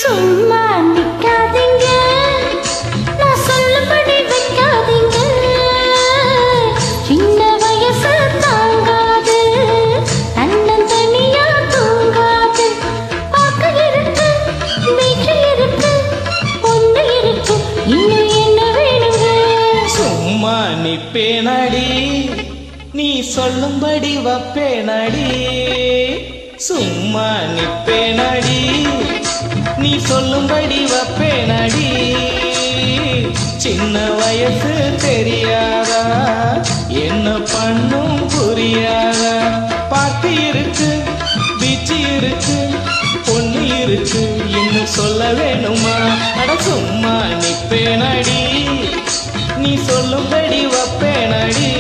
சும்மா நிக்காதீங்க, நான் சொல்லும்படி வைக்காதீங்க. சின்ன வயசு தாங்காது, தன்னந்தனியா தூங்காது. பார்க்க இருக்கு, வீச்சு இருக்கு, பொண்ணு இருக்கு, இன்னும் என்ன வேணுங்க? சும்மா நிப்பேனடி, நீ சொல்லும்படி வப்பேனடி. சும்மா நிப்பேனடி, நீ சொல்லும்படி வப்பேனடி. சின்ன வயசு தெரியாதா, என்ன பண்ணும் புரியாதா? பாட்டு இருக்கு, பீச்சு இருக்கு, பொண்ணு இருக்கு, இன்னும் சொல்ல வேணுமா? அட சும்மா நிப்பேனடி, நீ சொல்லும்படி வப்பேனடி.